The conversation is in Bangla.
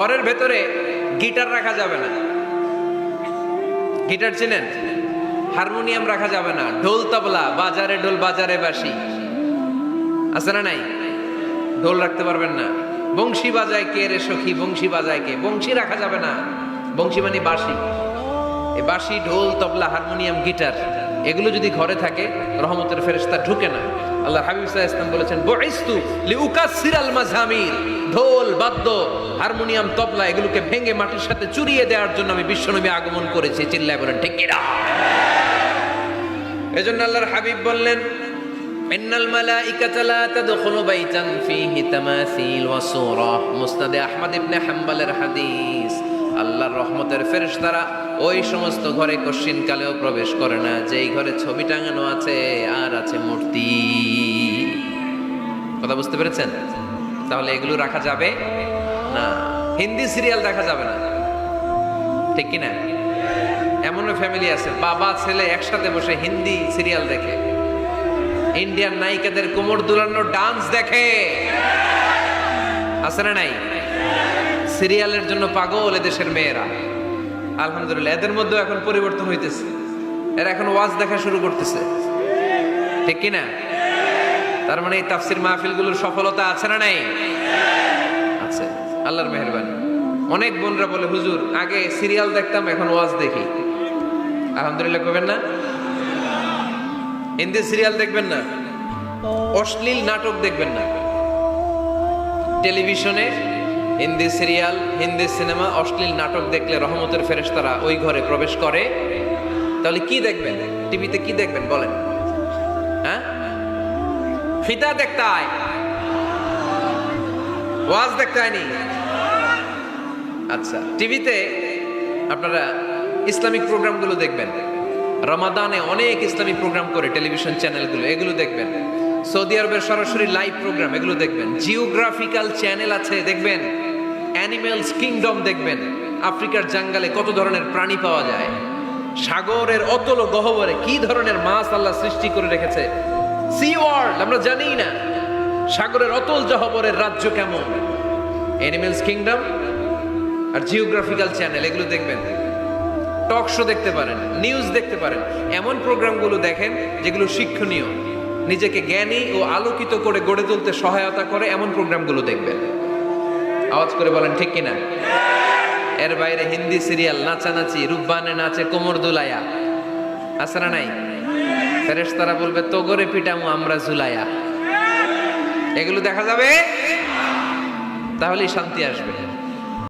ঘরের ভেতরে গিটার রাখা যাবে না। গিটার চেনেন? হারমোনিয়াম রাখা যাবে না। ঢোল তবলা, বাজারে ঢোল বাজারে বাঁশি আছে না নাই? ঢোল রাখতে পারবেন না। বংশী বাজায় কে রে সখী, বংশী বাজায় কে? বংশী রাখা যাবে না। বংশী মানে বাঁশি। এই বাঁশি, ঢোল, তবলা, হারমোনিয়াম, গিটার এগুলো যদি ঘরে থাকে রহমতের ফেরেশতা ঢুকে না। আল্লাহ হাবিব সাল্লাল্লাহু আলাইহি ওয়াসাল্লাম বলেছেন, বুইস্তু লিউকাসসিরাল মাযামির, ঢোল, বাদ্য, হারমোনিয়াম, তবলা এগুলোকে ভেঙে মাটির সাথে চুরিয়ে দেওয়ার জন্য আমি বিশ্বনবী আগমন করেছি। চিল্লায় বলেন ঠিক কি না? এজন্য আল্লাহর হাবিব বললেন, ইন্নাল মালাইকাতা লা তাদখুলু বাইতান ফীহি তামাসিল ওয়া সূরা। মুসনাদে আহমদ ইবনে হাম্বলের হাদিস। আল্লাহর রহমতের ফেরেশতারা ওই সমস্ত ঘরে কশিন কালেও প্রবেশ করে না যেই ঘরে ছবি টাঙানো আছে আর আছে মূর্তি। কথা বুঝতে পেরেছেন? তাহলে এগুলো রাখা যাবে না। হিন্দি সিরিয়াল দেখা যাবে না, ঠিক কি না? এমনও ফ্যামিলি আছে বাবা ছেলে একসাথে বসে হিন্দি সিরিয়াল দেখে, ইন্ডিয়ান নায়িকাদের কোমর দুলানোর ডান্স দেখে। আছে না নাই? সিরিয়ালের জন্য পাগল এদেশের মেয়েরা। আলহামদুলিল্লাহ, এদের মধ্যে এখন পরিবর্তন হইতেছে। এরা এখন ওয়াজ দেখা শুরু করতেছে, ঠিক কি না? তার মানে এই তাফসির মাহফিলগুলোর সফলতা আছে না নাই? আছে, আল্লাহর মেহেরবানি। অনেক বোনরা বলে, হুজুর আগে সিরিয়াল দেখতাম এখন ওয়াজ দেখি। আলহামদুলিল্লাহ করবেন না? হিন্দি সিরিয়াল দেখবেন না, অশ্লীল নাটক দেখবেন না। টেলিভিশনে হিন্দি সিরিয়াল, হিন্দি সিনেমা, অশ্লীল নাটক দেখলে রহমতের ফেরেশতারা ওই ঘরে প্রবেশ করে। তাহলে কি দেখবেন? টিভিতে কি দেখবেন বলেন? হ্যাঁ, ফিতা দেখতে হয়, ওয়াজ দেখতে হয়নি। আচ্ছা, টিভিতে আপনারা ইসলামিক প্রোগ্রামগুলো দেখবেন। রমাদানে অনেক ইসলামিক প্রোগ্রাম করে টেলিভিশন চ্যানেলগুলো, এগুলো দেখবেন। সৌদি আরবের সরাসরি লাইভ প্রোগ্রাম এগুলো দেখবেন। জিওগ্রাফিক্যাল চ্যানেল আছে, দেখবেন। অ্যানিমেলস কিংডম দেখবেন। আফ্রিকার জঙ্গলে কত ধরনের প্রাণী পাওয়া যায়, সাগরের অতল গহ্বরে কি ধরনের মাছ আল্লাহ সৃষ্টি করে রেখেছে। সি ওয়ার্ল্ড আমরা জানি না, সাগরের অতল গহ্বরের রাজ্য কেমন। অ্যানিমেলস কিংডম আর জিওগ্রাফিক্যাল চ্যানেল এগুলো দেখবেন। টক শো দেখতে পারেন, নিউজ দেখতে পারেন। এমন প্রোগ্রামগুলো দেখেন যেগুলো শিক্ষণীয়, নিজেকে জ্ঞানী ও আলোকিত করে গড়ে তুলতে সহায়তা করে, এমন প্রোগ্রামগুলো দেখবেন। আওয়াজ করে বলেন ঠিক কিনা? এর বাইরে হিন্দি সিরিয়াল, নাচানাচি, রূপবানে নাচে কোমর দুলায়া, আছে না নাই? ফেরেশতারা বলবে তোগরে পিটামু আমরা ঝুলায়া। এগুলো দেখা যাবে, তাহলেই শান্তি আসবে।